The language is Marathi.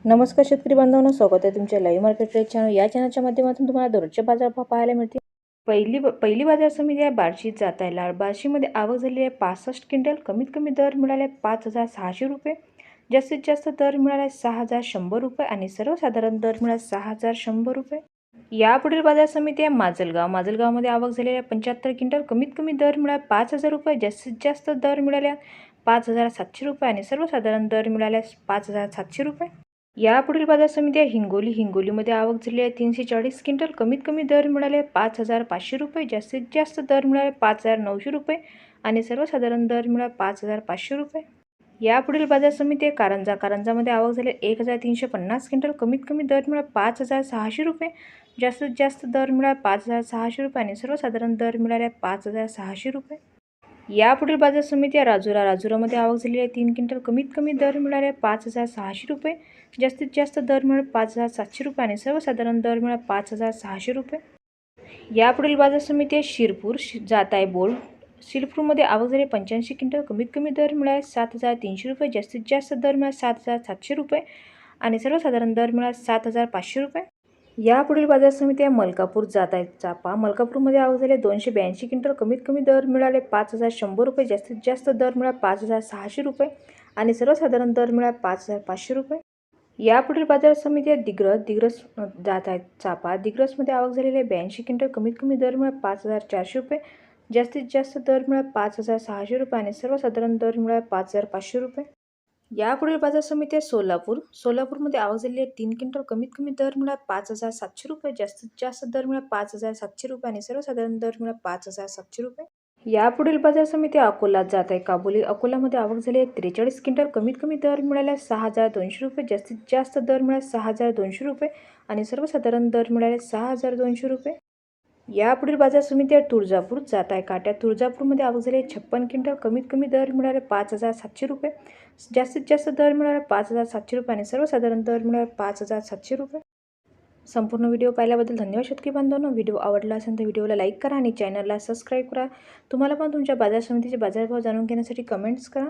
नमस्कार शेतकरी बांधवांनो, स्वागत आहे तुमच्या लाईव्ह मार्केट रेट चॅनल या चॅनलच्या माध्यमातून तुम्हाला दररोजचे बाजारभाव पाहायला मिळतील। पहिली बाजार समिती आहे बार्शीत जात आहे। लाल बार्शीमध्ये आवक झाली आहे 65 क्विंटल। कमीत कमी दर मिळाले 5,600 रुपये, जास्तीत जास्त दर मिळाले 6,100 रुपये आणि सर्वसाधारण दर मिळाले 6,100 रुपये। यापुढील बाजार समिती आहे माजलगावमध्ये आवक झालेली आहे 75 क्विंटल। कमीत कमी दर मिळाले 5,000 रुपये, जास्तीत जास्त दर मिळाले 5,700 रुपये आणि सर्वसाधारण दर मिळाले 5,700 रुपये। यापुढील बाजार समिती आहे हिंगोलीमध्ये आवक झाली आहे 340 क्विंटल। कमीत कमी दर मिळाले 5,500 रुपये, जास्तीत जास्त दर मिळाले 5,900 रुपये आणि सर्वसाधारण दर मिळाले 5,500 रुपये। यापुढील बाजार समिती आहे कारंजामध्ये आवक झाली 1,350 क्विंटल। कमीत कमी दर मिळाले 5,600 रुपये, जास्तीत जास्त दर मिळाले 5,600 रुपये आणि सर्वसाधारण दर मिळाले 5,600 रुपये। यापुढील बाजार समिती आहे राजुरामध्ये आवक झाली आहे 3 क्विंटल। कमीत कमी दर मिळाले 5,600 रुपये, जास्तीत जास्त दर मिळाले 5,700 रुपये आणि सर्वसाधारण दर मिळाले 5,600 रुपये। यापुढील बाजार समिती आहे शिरपूर जात आहे बोर्ड। शिरपूरमध्ये आवक झाली 85 क्विंटल। कमीत कमी दर मिळाले 7,300 रुपये, जास्तीत जास्त दर मिळाले 7,700 रुपये आणि सर्वसाधारण दर मिळाले 7,500 रुपये। यापुढील बाजार समिती आहे मलकापूर जात आहे चापा। मलकापूरमध्ये आवक झाली 282 क्विंटल। कमीत कमी दर मिळाले 5,100 रुपये, जास्तीत जास्त दर मिळाले 5,600 रुपये आणि सर्वसाधारण दर मिळाले 5,500 रुपये। यापुढील बाजार समिती आहे दिग्रस जात आहे चापा। दिग्रसमध्ये आवक झालेली आहे 82 क्विंटल। कमीत कमी दर मिळाले 5,400 रुपये, जास्तीत जास्त दर मिळाले 5,600 रुपये आणि सर्वसाधारण दर मिळाले 5,500 रुपये। यापुढील बाजार समिती आहे सोलापूरमध्ये आवक झालेली आहे 3 क्विंटल। कमीत कमी दर मिळाले 5,700 रुपये, जास्तीत जास्त दर मिळाले 5,700 रुपये आणि सर्वसाधारण दर मिळाले 5,700 रुपये। यापुढील बाजार समिती अकोला जात आहे काबोली। अकोल्यामध्ये आवक झाली आहे 43 क्विंटल। कमीत कमी दर मिळाले 6,200 रुपये, जास्तीत जास्त दर मिळाले 6,200 रुपये आणि सर्वसाधारण दर मिळाले 6,200 रुपये। यापुढील बाजार समिती आहे तुळजापूर जात आहे काट्या। तुळजापूरमध्ये आवक झाली आहे 56 क्विंटल। कमीत कमी दर मिळाले 5,700 रुपये, जास्तीत जास्त दर मिळाले 5,700 रुपये आणि सर्वसाधारण दर मिळाले 5,700 रुपये। संपूर्ण व्हिडिओ पाहिल्याबद्दल धन्यवाद शेतकरी बांधवांनो। व्हिडिओ आवडला असेल तर व्हिडिओला लाईक करा आणि चॅनलला सबस्क्राईब करा। तुम्हाला पण तुमच्या बाजार समितीचे बाजारभाव जाणून घेण्यासाठी कमेंट्स करा।